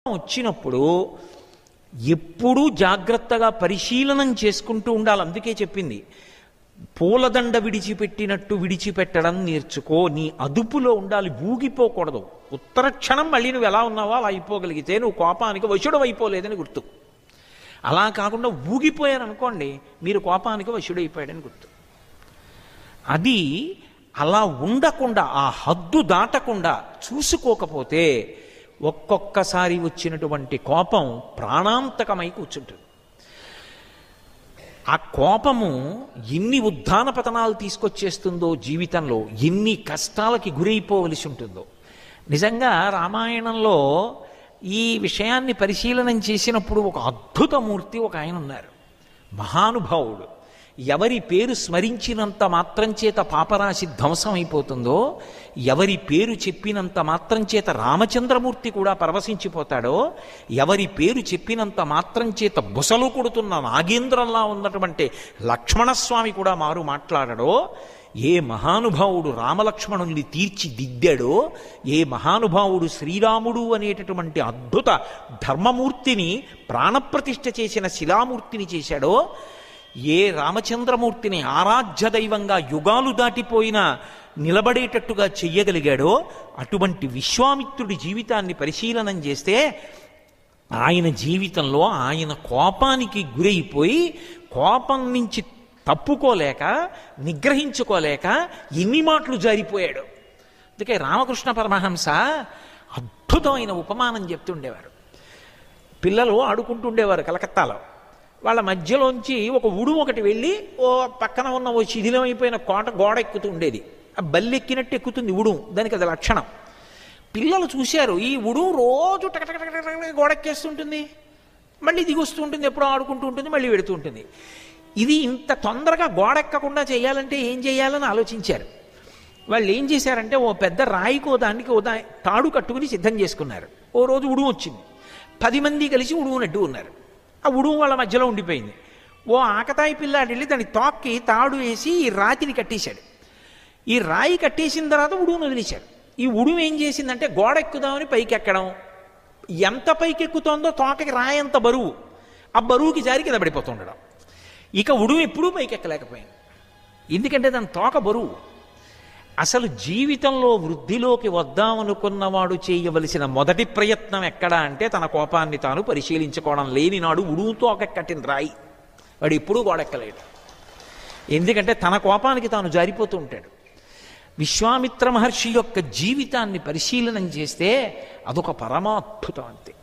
వచ్చినప్పుడు ఎప్పుడూ జాగ్రత్తగా పరిశీలనం చేసుకుంటూ ఉండాలి. అందుకే చెప్పింది, పూలదండ విడిచిపెట్టినట్టు విడిచిపెట్టడం నేర్చుకో. నీ అదుపులో ఉండాలి, ఊగిపోకూడదు. ఉత్తర క్షణం మళ్ళీ నువ్వు ఎలా ఉన్నావో అలా అయిపోగలిగితే నువ్వు కోపానికి వశుడు అయిపోలేదని గుర్తు. అలా కాకుండా ఊగిపోయారనుకోండి, మీరు కోపానికి వశుడైపోయాడని గుర్తు. అది అలా ఉండకుండా, ఆ హద్దు దాటకుండా చూసుకోకపోతే ఒక్కొక్కసారి వచ్చినటువంటి కోపం ప్రాణాంతకమై కూర్చుంటుంది. ఆ కోపము ఎన్ని ఉద్ధాన పతనాలు తీసుకొచ్చేస్తుందో జీవితంలో, ఎన్ని కష్టాలకి గురైపోవలసి ఉంటుందో. నిజంగా రామాయణంలో ఈ విషయాన్ని పరిశీలనం చేసినప్పుడు ఒక అద్భుతమూర్తి ఒక ఆయన ఉన్నారు, మహానుభావుడు. ఎవరి పేరు స్మరించినంత మాత్రం చేత పాపరాశి ధ్వంసం అయిపోతుందో, ఎవరి పేరు చెప్పినంత మాత్రం చేత రామచంద్రమూర్తి కూడా పరవశించిపోతాడో, ఎవరి పేరు చెప్పినంత మాత్రం చేత బుసలు కొడుతున్న నాగేంద్రంలా ఉన్నటువంటి లక్ష్మణస్వామి కూడా మారు మాట్లాడడో, ఏ మహానుభావుడు రామలక్ష్మణుల్ని తీర్చిదిద్దాడో, ఏ మహానుభావుడు శ్రీరాముడు అనేటటువంటి అద్భుత ధర్మమూర్తిని ప్రాణప్రతిష్ఠ చేసిన శిలామూర్తిని చేశాడో, ఏ రామచంద్రమూర్తిని ఆరాధ్య దైవంగా యుగాలు దాటిపోయినా నిలబడేటట్టుగా చెయ్యగలిగాడో, అటువంటి విశ్వామిత్రుడి జీవితాన్ని పరిశీలనం చేస్తే ఆయన జీవితంలో ఆయన కోపానికి గురైపోయి కోపం నుంచి తప్పుకోలేక నిగ్రహించుకోలేక ఎన్ని మాటలు జారిపోయాడు. అందుకే రామకృష్ణ పరమహంస అద్భుతమైన ఉపమానం చెప్తుండేవారు. పిల్లలు ఆడుకుంటుండేవారు కలకత్తాలో. వాళ్ళ మధ్యలోంచి ఒక ఉడుము ఒకటి వెళ్ళి ఓ పక్కన ఉన్న ఓ శిథిలమైపోయిన గోడ ఎక్కుతూ ఉండేది. ఆ బల్లి ఎక్కినట్టు ఎక్కుతుంది ఉడుము, దానికి అది లక్షణం. పిల్లలు చూశారు, ఈ ఉడుము రోజు టకటక గోడ ఎక్కేస్తుంటుంది, మళ్ళీ దిగి వస్తూ ఉంటుంది, ఎప్పుడో ఆడుకుంటూ ఉంటుంది, మళ్ళీ వెడుతూ ఉంటుంది. ఇది ఇంత తొందరగా గోడ ఎక్కకుండా చేయాలంటే ఏం చేయాలని ఆలోచించారు. వాళ్ళు ఏం చేశారంటే ఓ పెద్ద రాయికో దానికి తాడు కట్టుకుని సిద్ధం చేసుకున్నారు. ఓ రోజు ఉడుము వచ్చింది, 10 మంది కలిసి ఉడుమునట్టు ఉన్నారు. ఆ ఉడుము వాళ్ళ మధ్యలో ఉండిపోయింది. ఓ ఆకతాయి పిల్లాడు వెళ్ళి దాన్ని తోక్కి తాడు వేసి ఈ రాతిని కట్టేశాడు. ఈ రాయి కట్టేసిన తర్వాత ఉడుమును వదిలేశాడు. ఈ ఉడుము ఏం చేసిందంటే గోడ ఎక్కుదామని పైకి ఎక్కడం, ఎంత పైకి ఎక్కుతోందో తోకకి రాయి అంత బరువు, ఆ బరువుకి జారి కింద పడిపోతుండడం. ఇక ఉడుము ఎప్పుడూ పైకి ఎక్కలేకపోయింది, ఎందుకంటే దాని తోక బరువు. అసలు జీవితంలో వృద్ధిలోకి వద్దామనుకున్నవాడు చేయవలసిన మొదటి ప్రయత్నం ఎక్కడా అంటే తన కోపాన్ని తాను పరిశీలించుకోవడం. లేని నాడు ఉడుముతో కట్టిన రాయి వాడు ఎప్పుడూ గోడెక్కలేడు, ఎందుకంటే తన కోపానికి తాను జారిపోతూ ఉంటాడు. విశ్వామిత్ర మహర్షి యొక్క జీవితాన్ని పరిశీలనం చేస్తే అదొక పరమాద్భుతం అంతే.